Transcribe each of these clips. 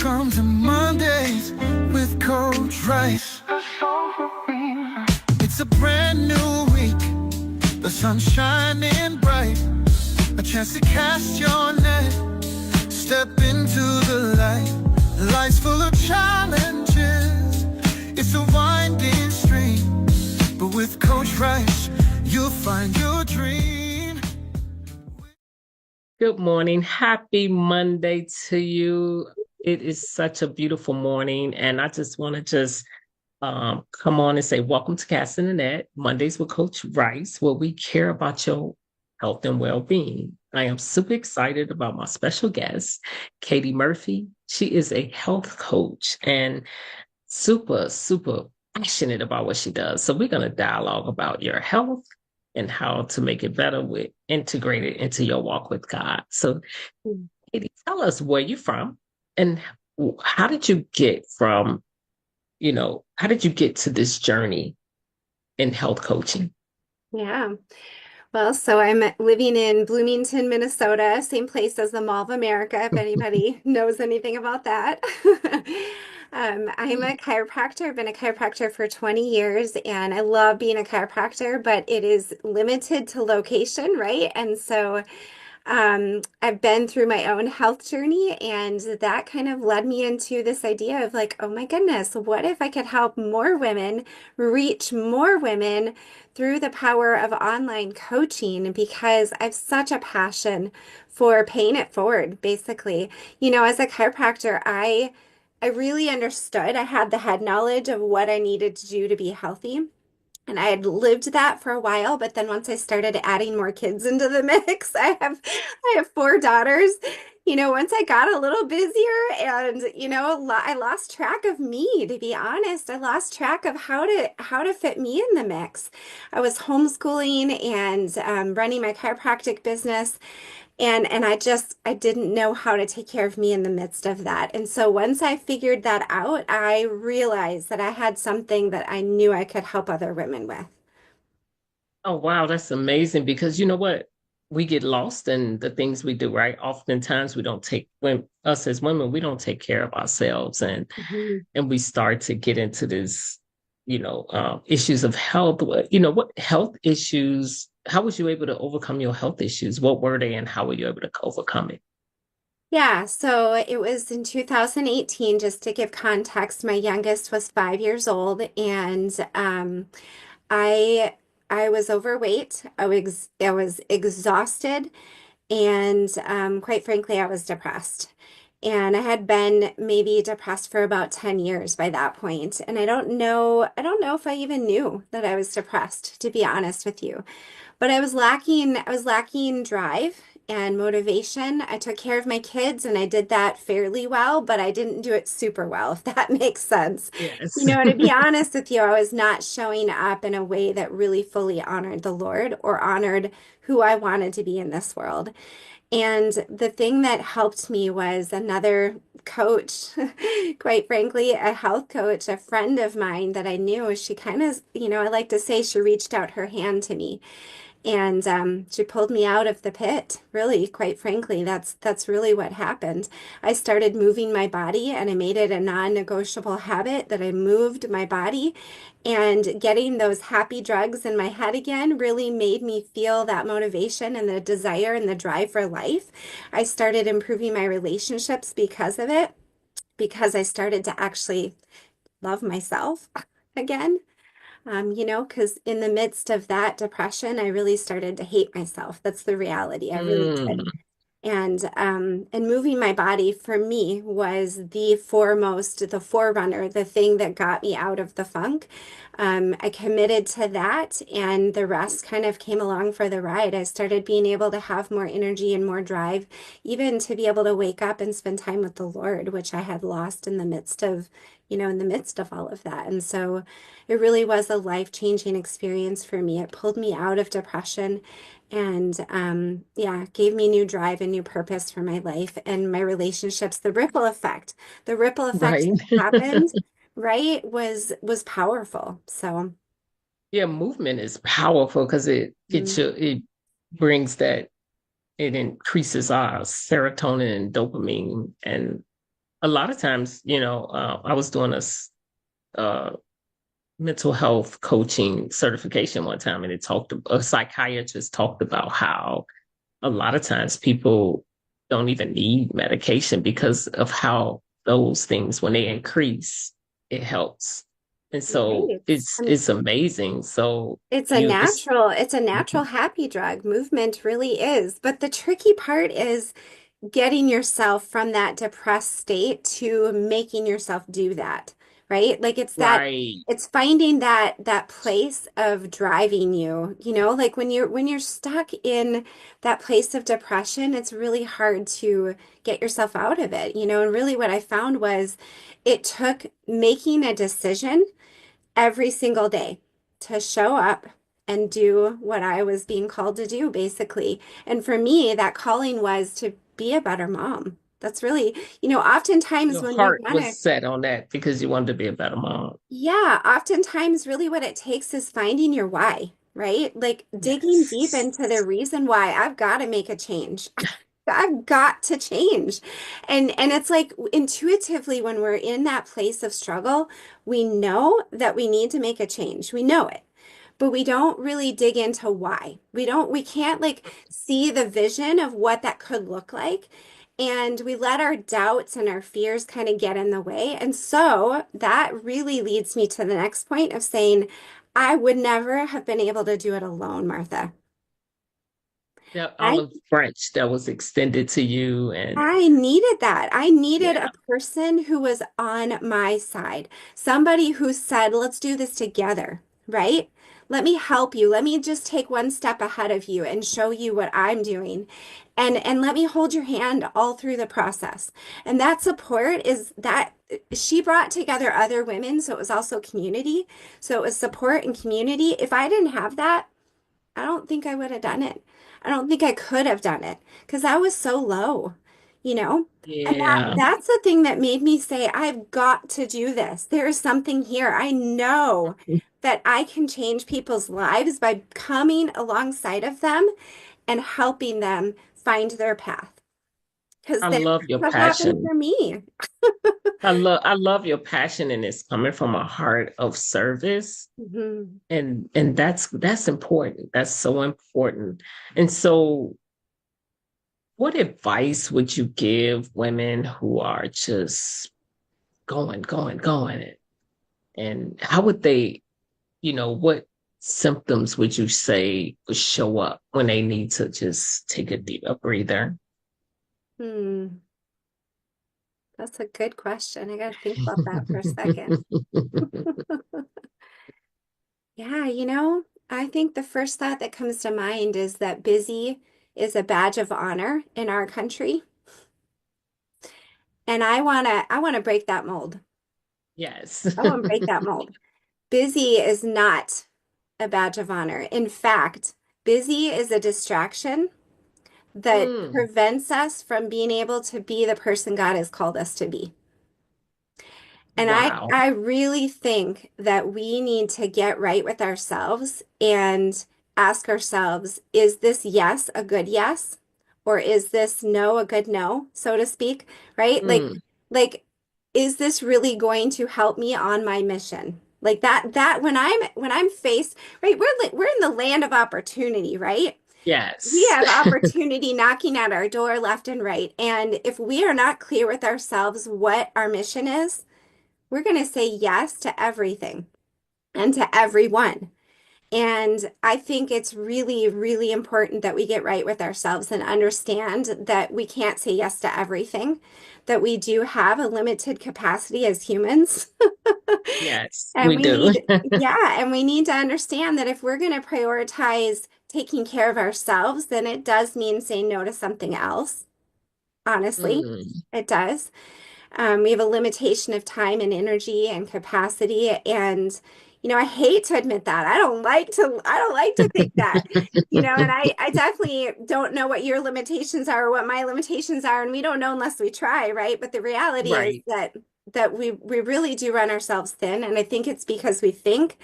Welcome to Mondays with Coach Rice. It's a brand new week, the sun's shining bright. A chance to cast your net, step into the light. Life's full of challenges, it's a winding stream. But with Coach Rice, you'll find your dream. Good morning. Happy Monday to you. It is such a beautiful morning, and I just want to come on and say welcome to Casting the Net, Mondays with Coach Rice, where we care about your health and well-being. I am super excited about my special guest, Katie Murphy. She is a health coach and super passionate about what she does. So we're going to dialogue about your health and how to make it better with integrate it into your walk with God. So, Katie, tell us where you're from and how did you get from, how did you get to this journey in health coaching? Yeah. Well, so I'm living in Bloomington, Minnesota, same place as the Mall of America, if anybody knows anything about that. I'm a chiropractor. I've been a chiropractor for 20 years, and I love being a chiropractor, but it is limited to location, right? And so I've been through my own health journey, and that kind of led me into this idea of like, oh my goodness, what if I could help more women reach more women through the power of online coaching? Because I have such a passion for paying it forward, basically. As a chiropractor, I really understood. I had the head knowledge of what I needed to do to be healthy. And I had lived that for a while, but then once I started adding more kids into the mix, I have four daughters. Once I got a little busier and, I lost track of me, to be honest. I lost track of how to fit me in the mix. I was homeschooling and running my chiropractic business. And I didn't know how to take care of me in the midst of that. And so once I figured that out, I realized that I had something that I knew I could help other women with. Oh, wow, that's amazing because you know what? We get lost in the things we do, right? Oftentimes we don't take when us as women, we don't take care of ourselves Mhm. and we start to get into this, issues of health. What health issues, how was you able to overcome your health issues? What were they and how were you able to overcome it? Yeah, so it was in 2018, just to give context, my youngest was 5 years old, and I I was overweight. I was exhausted, and quite frankly, I was depressed. And I had been maybe depressed for about 10 years by that point. And I don't know if I even knew that I was depressed, to be honest with you. But I was lacking drive and motivation. I took care of my kids and I did that fairly well, but I didn't do it super well, if that makes sense. Yes. To be honest with you, I was not showing up in a way that really fully honored the Lord or honored who I wanted to be in this world. And the thing that helped me was another coach, quite frankly, a health coach, a friend of mine that I knew. She kind of, I like to say she reached out her hand to me. And she pulled me out of the pit. Really, quite frankly, that's really what happened. I started moving my body, and I made it a non-negotiable habit that I moved my body. And getting those happy drugs in my head again really made me feel that motivation and the desire and the drive for life. I started improving my relationships because of it, because I started to actually love myself again. Because in the midst of that depression, I really started to hate myself. That's the reality. I really did. Mm, And moving my body for me was the foremost, the forerunner, the thing that got me out of the funk. I committed to that, and the rest kind of came along for the ride. I started being able to have more energy and more drive, even to be able to wake up and spend time with the Lord, which I had lost in the midst of all of that. And so it really was a life-changing experience for me. It pulled me out of depression and yeah, gave me new drive and new purpose for my life and my relationships. The ripple effect right. that happened, right, was powerful. So Yeah, movement is powerful because mm, it brings that it increases our serotonin and dopamine and a lot of times, I was doing uh, mental health coaching certification one time, and a psychiatrist talked about how a lot of times people don't even need medication because of how those things, when they increase, it helps. And so Right. it's amazing. So it's It's a natural happy drug. Movement really is. But the tricky part is getting yourself from that depressed state to making yourself do that, right? Like right. it's finding that place of driving you, like when you're stuck in that place of depression, it's really hard to get yourself out of it, and really what I found was it took making a decision every single day to show up and do what I was being called to do, basically. And for me, that calling was to be a better mom. That's really, oftentimes Your when we heart want to, was set on that because you wanted to be a better mom. yeah, oftentimes really what it takes is finding your why, right? Like digging deep Yes. into the reason why I've got to make a change. I've got to change. And it's like intuitively when we're in that place of struggle, we know that we need to make a change. We know it. But we don't really dig into why. We can't like see the vision of what that could look like. And we let our doubts and our fears kind of get in the way. And so that really leads me to the next point of saying, I would never have been able to do it alone, Martha. That I olive branch that was extended to you, and I needed that. I needed yeah, a person who was on my side, somebody who said, let's do this together, right? Let me help you. Let me just take one step ahead of you and show you what I'm doing. And let me hold your hand all through the process. And that support is that she brought together other women, so it was also community. So it was support and community. If I didn't have that, I don't think I would have done it. I don't think I could have done it because I was so low, you know? And yeah, that's the thing that made me say, I've got to do this. There is something here. I know that I can change people's lives by coming alongside of them and helping them find their path. Because I that's love your what happened passion. for me. I love your passion, and it's coming from a heart of service, Mhm. and that's important. That's so important. And so, what advice would you give women who are just going, going, going, and how would they, what symptoms would you say would show up when they need to just take a breather? Hmm. That's a good question. I got to think about that for a second. Yeah, I think the first thought that comes to mind is that busy is a badge of honor in our country. And I want to break that mold. Yes. I want to break that mold. Busy is not a badge of honor. In fact, busy is a distraction that Mm, prevents us from being able to be the person God has called us to be. And wow. I really think that we need to get right with ourselves and ask ourselves, is this yes a good yes? Or is this no a good no, so to speak, right? Mm, Like, is this really going to help me on my mission? Like that when I'm faced, right? We're in the land of opportunity, right? We yes. have opportunity knocking at our door left and right. And if we are not clear with ourselves what our mission is, we're going to say yes to everything and to everyone. And I think it's really, really important that we get right with ourselves and understand that we can't say yes to everything, that we do have a limited capacity as humans. Yes, And we we do. need, yeah, and we need to understand that if we're going to prioritize taking care of ourselves, then it does mean saying no to something else. Honestly, Mm. it does. We have a limitation of time and energy and capacity. And, I hate to admit that. I don't like to think that, and I definitely don't know what your limitations are or what my limitations are. And we don't know unless we try, right? But the reality is Right. that we really do run ourselves thin. And I think it's because we think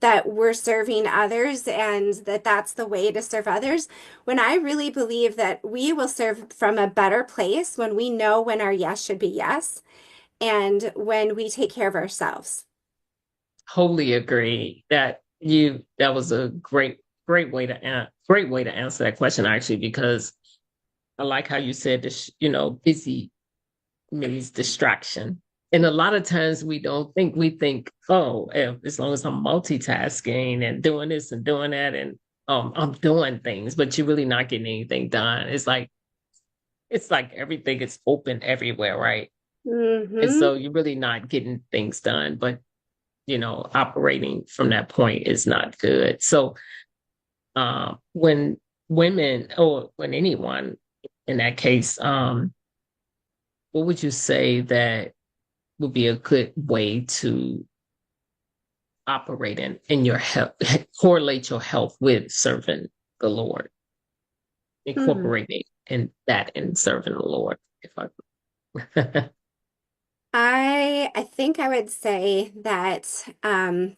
that we're serving others and that that's the way to serve others, when I really believe that we will serve from a better place when we know when our yes should be yes and when we take care of ourselves. Totally agree that was a great way to great way to answer that question actually, because I like how you said this, busy means distraction. And a lot of times we think, oh, as long as I'm multitasking and doing this and doing that and I'm doing things, but you're really not getting anything done. It's like everything is open everywhere, right? And Hmm. so you're really not getting things done, but operating from that point is not good. So when women or when anyone in that case, what would you say that would be a good way to operate in your health, correlate your health with serving the Lord, Hmm. incorporating in that in serving the Lord? If I I think I would say that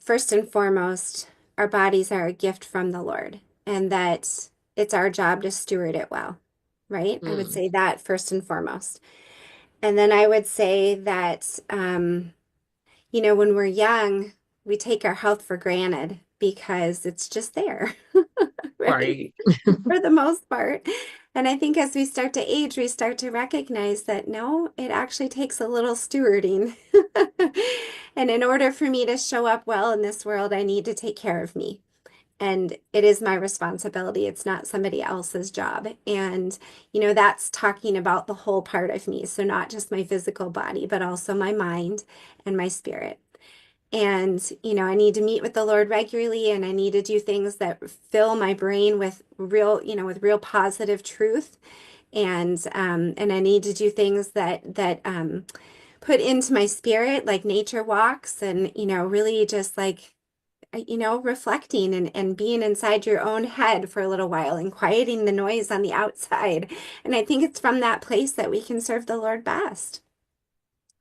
first and foremost, our bodies are a gift from the Lord, and that it's our job to steward it well, right? I would Mm, say that first and foremost. And then I would say that when we're young, we take our health for granted because it's just there, right? right. For the most part. And I think as we start to age, we start to recognize that no, it actually takes a little stewarding. And in order for me to show up well in this world, I need to take care of me. And it is my responsibility. It's not somebody else's job. And, that's talking about the whole part of me. So not just my physical body, but also my mind and my spirit. And, I need to meet with the Lord regularly and I need to do things that fill my brain with real positive truth. And I need to do things that put into my spirit, like nature walks and, really just like, reflecting and being inside your own head for a little while and quieting the noise on the outside. And I think it's from that place that we can serve the Lord best.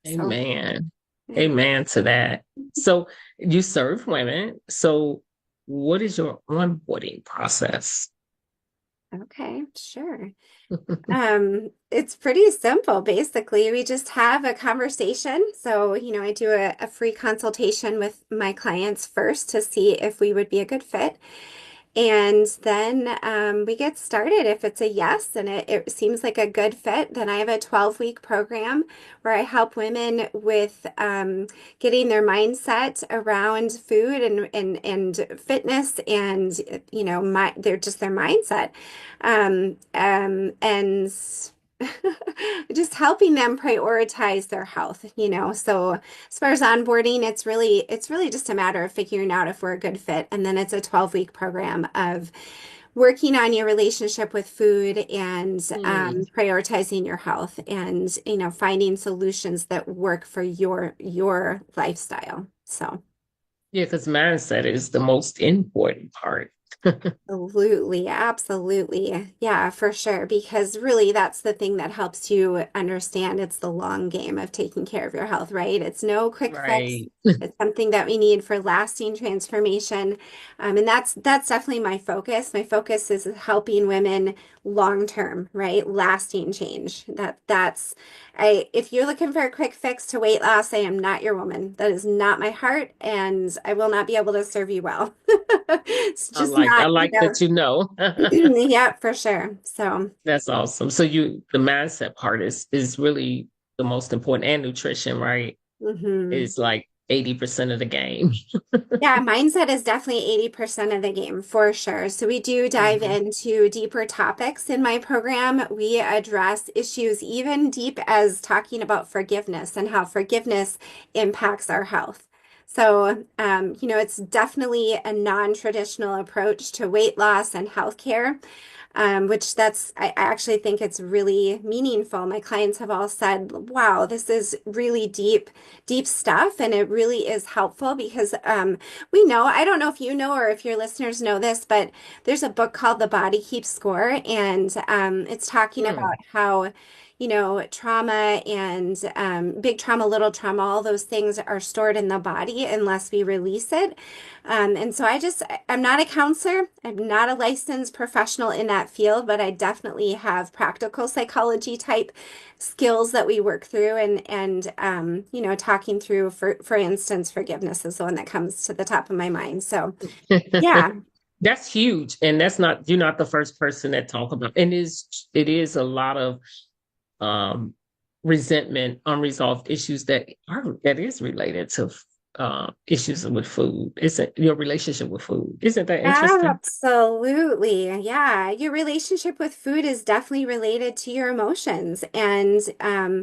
So, Amen. yeah. Amen to that. So you serve women. So what is your onboarding process? Okay, sure. It's pretty simple. Basically, we just have a conversation. So, I do a free consultation with my clients first to see if we would be a good fit. And then we get started. If it's a yes and it seems like a good fit, then I have a 12-week program where I help women with getting their mindset around food and fitness and, they're just their mindset. And just helping them prioritize their health, So as far as onboarding, it's really just a matter of figuring out if we're a good fit. And then it's a 12-week program of working on your relationship with food and Hmm. prioritizing your health and, finding solutions that work for your lifestyle. So Yeah, because mindset is the most important part. absolutely, absolutely. Yeah, for sure. Because really, that's the thing that helps you understand it's the long game of taking care of your health, right? It's no quick fix. Right. It's something that we need for lasting transformation. And that's definitely my focus. My focus is helping women long term, right? Lasting change. If you're looking for a quick fix to weight loss, I am not your woman. That is not my heart, and I will not be able to serve you well. It's I just like I not, like that you know. yeah, for sure. So, That's awesome. So the mindset part is really the most important, and nutrition, right? mhm. Is like 80% of the game. Yeah, mindset is definitely 80% of the game for sure. So we do dive Mhm. into deeper topics in my program. We address issues even deep as talking about forgiveness and how forgiveness impacts our health. So, it's definitely a non-traditional approach to weight loss and healthcare. Which I actually think it's really meaningful. My clients have all said, wow, this is really deep, deep stuff. And it really is helpful because we know, I don't know if you know or if your listeners know this, but there's a book called The Body Keeps Score. And it's talking Mm. about how, trauma and big trauma, little trauma, all those things are stored in the body unless we release it. And so I'm not a counselor. I'm not a licensed professional in that field, but I definitely have practical psychology type skills that we work through and talking through, for instance, forgiveness is the one that comes to the top of my mind. So yeah. That's huge. And you're not the first person that talk about, and it is a lot of um, resentment, unresolved issues that is related to issues with food. Isn't your relationship with food? Isn't that interesting? Absolutely. Yeah. Your relationship with food is definitely related to your emotions. And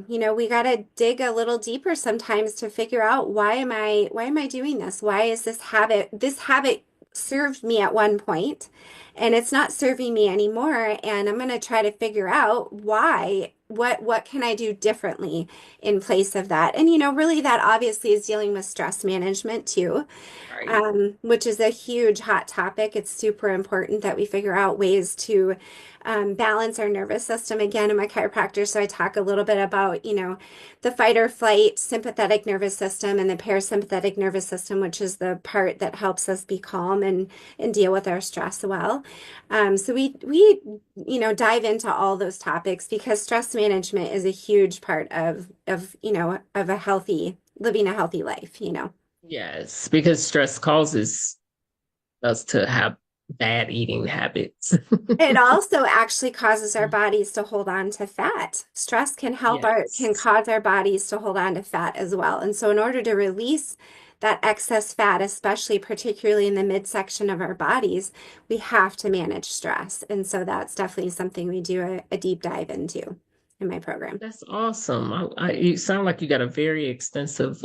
we got to dig a little deeper sometimes to figure out why am I doing this? Why is this habit served me at one point and it's not serving me anymore. And I'm going to try to figure out why, what can I do differently in place of that? And, really that obviously is dealing with stress management too, Right. which is a huge hot topic. It's super important that we figure out ways to balance our nervous system. Again, I'm a chiropractor, so I talk a little bit about, the fight or flight sympathetic nervous system and the parasympathetic nervous system, which is the part that helps us be calm and deal with our stress well. So we dive into all those topics because stress management is a huge part of living a healthy life. Yes, because stress causes us to have bad eating habits. It also actually causes our bodies to hold on to fat. Stress can Yes. cause our bodies to hold on to fat as well. And so in order to release that excess fat, especially particularly in the midsection of our bodies, we have to manage stress. And so that's definitely something we do a deep dive into in my program. That's awesome. You sound like you got a very extensive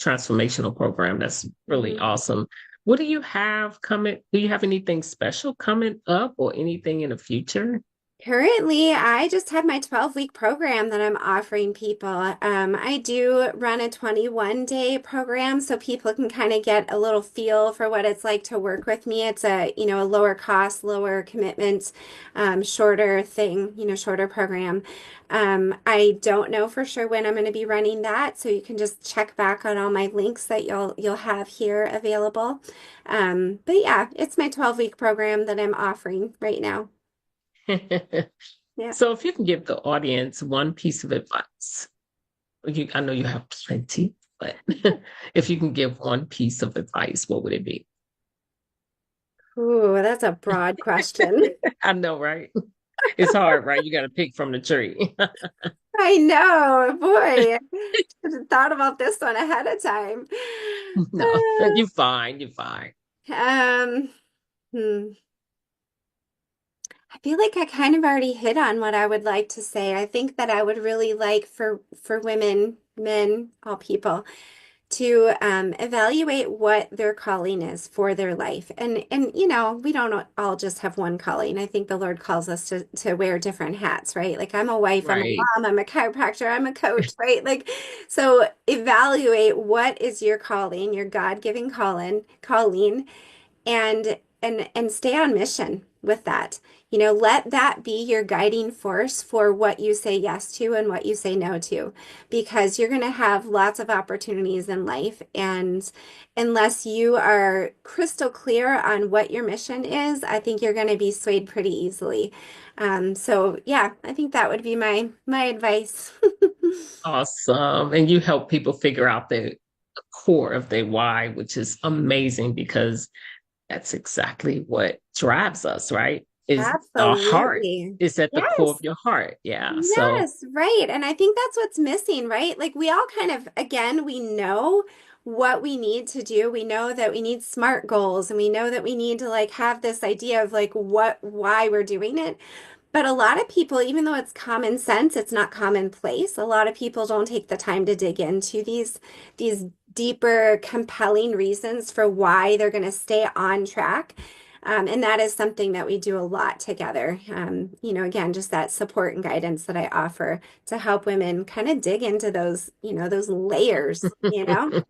transformational program. That's really Mhm. awesome. What do you have coming? Do you have anything special coming up or anything in the future? Currently, I just have my 12-week program that I'm offering people. I do run a 21-day program so people can kind of get a little feel for what it's like to work with me. It's a lower cost, lower commitment, shorter thing, shorter program. I don't know for sure when I'm going to be running that, so you can just check back on all my links that you'll have here available. But yeah, it's my 12-week program that I'm offering right now. Yeah. So, if you can give the audience one piece of advice, I know you have plenty, but if you can give one piece of advice, what would it be? Ooh, that's a broad question. I know, right? It's hard, right? You got to pick from the tree. I know, boy. Should have thought about this one ahead of time. No, you're fine. You're fine. Um, hmm. I feel like I kind of already hit on what I would like to say. I think that I would really like for women, men, all people, to evaluate what their calling is for their life. And we don't all just have one calling. I think the Lord calls us to wear different hats, right? Like I'm a wife, I'm a Right. mom, I'm a chiropractor, I'm a coach, right? Like so evaluate what is your calling, your God-given calling, and stay on mission with that. Let that be your guiding force for what you say yes to and what you say no to, because you're going to have lots of opportunities in life. And unless you are crystal clear on what your mission is, I think you're going to be swayed pretty easily. So yeah, I think that would be my advice. Awesome. And you help people figure out the core of their why, which is amazing because that's exactly what drives us, right? Is our heart. Absolutely. Is at the core of Yes. your heart. Yeah. So Yes, right. And I think that's what's missing, right? Like we all kind of, again, we know what we need to do. We know that we need SMART goals and we know that we need to like have this idea of like why we're doing it. But a lot of people, even though it's common sense, it's not commonplace. A lot of people don't take the time to dig into these deeper, compelling reasons for why they're going to stay on track. And that is something that we do a lot together. Again, just that support and guidance that I offer to help women kind of dig into those layers. and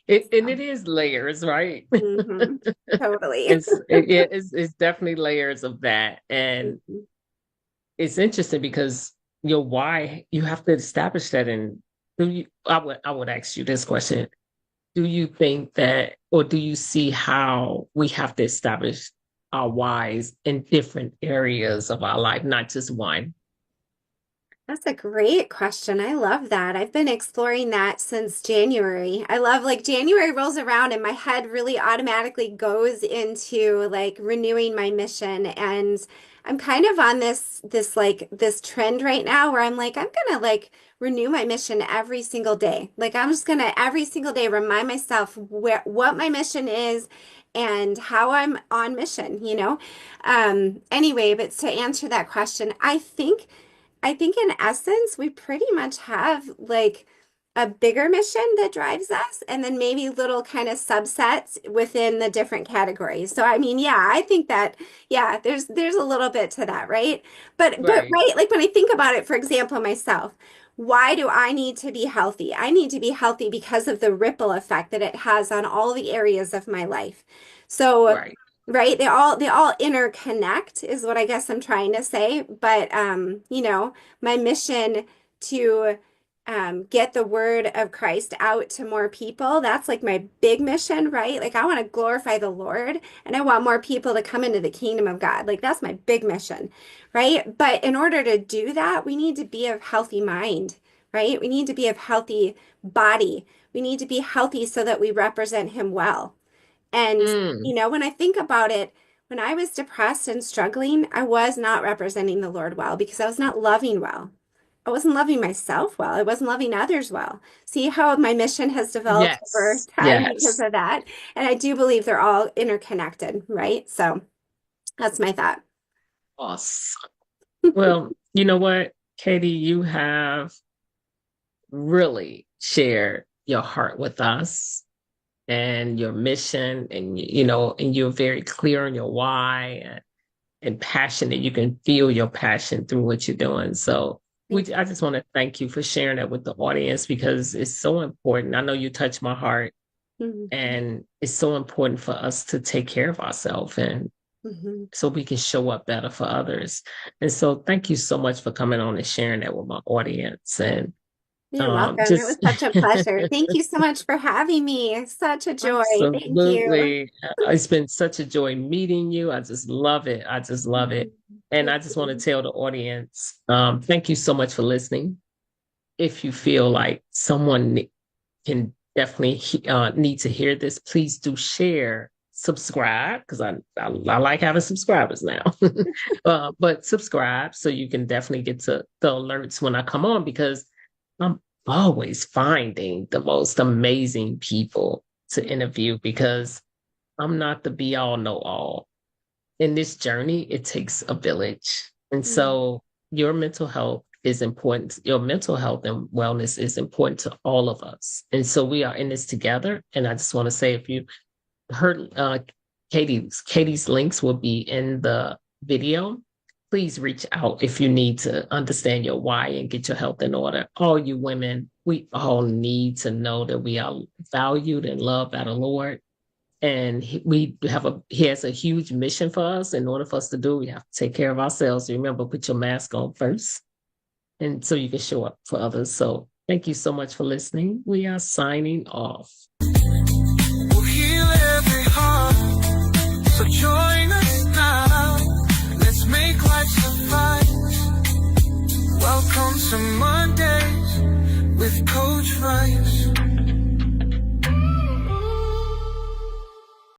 it is layers, right? Hmm. Totally. It's definitely layers of that. And it's interesting because your why, you have to establish that. And I would ask you this question. Do you think that, or do you see how we have to establish our whys in different areas of our life, not just one? That's a great question. I love that. I've been exploring that since January. I love like January rolls around and my head really automatically goes into like renewing my mission. And I'm kind of on this trend right now where I'm like, I'm gonna like renew my mission every single day. Like I'm just gonna every single day remind myself what my mission is and how I'm on mission, you know? Anyway, but to answer that question, I think in essence, we pretty much have like a bigger mission that drives us, and then maybe little kind of subsets within the different categories. So I mean, yeah, I think that yeah, there's a little bit to that, right? But Right, right, like when I think about it, for example, myself, why do I need to be healthy? I need to be healthy because of the ripple effect that it has on all the areas of my life. So right. right? They all interconnect is what I guess I'm trying to say. But my mission to get the word of Christ out to more people, that's like my big mission, right? Like I want to glorify the Lord and I want more people to come into the kingdom of God. Like that's my big mission, right? But in order to do that, we need to be of healthy mind, right? We need to be of healthy body. We need to be healthy so that we represent him well. And, Mm, when I think about it, when I was depressed and struggling, I was not representing the Lord well because I was not loving well. I wasn't loving myself well. I wasn't loving others well. See how my mission has developed over yes, time because yes. of that. And I do believe they're all interconnected, right? So that's my thought. Awesome. Well, you know what, Katie, you have really shared your heart with us and your mission, and and you're very clear on your why, and passionate. You can feel your passion through what you're doing. So Thank I just want to thank you for sharing that with the audience because it's so important. I know you touched my heart, you. and it's so important for us to take care of ourselves, and Hmm. so we can show up better for others. And so thank you so much for coming on and sharing that with my audience. And You're welcome. It was just such a pleasure. Thank you so much for having me. Such a joy. Thank you. absolutely. It's been such a joy meeting you. I just love it. I just love it. Mhm. And Thank I just want to you. tell the audience, thank you so much for listening. If you feel like someone can definitely need to hear this, please do share, subscribe, because I like having subscribers now. But subscribe so you can definitely get to the alerts when I come on, because I'm always finding the most amazing people to interview, because I'm not the be all know all. In this journey, it takes a village. And Mm. so your mental health is important. Your mental health and wellness is important to all of us. And so we are in this together. And I just want to say, if you heard Katie's links will be in the video. Please reach out if you need to understand your why and get your health in order. All you women, we all need to know that we are valued and loved by the Lord. And he has a huge mission for us. In order for us to do, we have to take care of ourselves. Remember, put your mask on first, and so you can show up for others. So thank you so much for listening. We are signing off. We'll heal every heart. So join us now. Let's make life suffice. Welcome to Mondays with Coach Rice.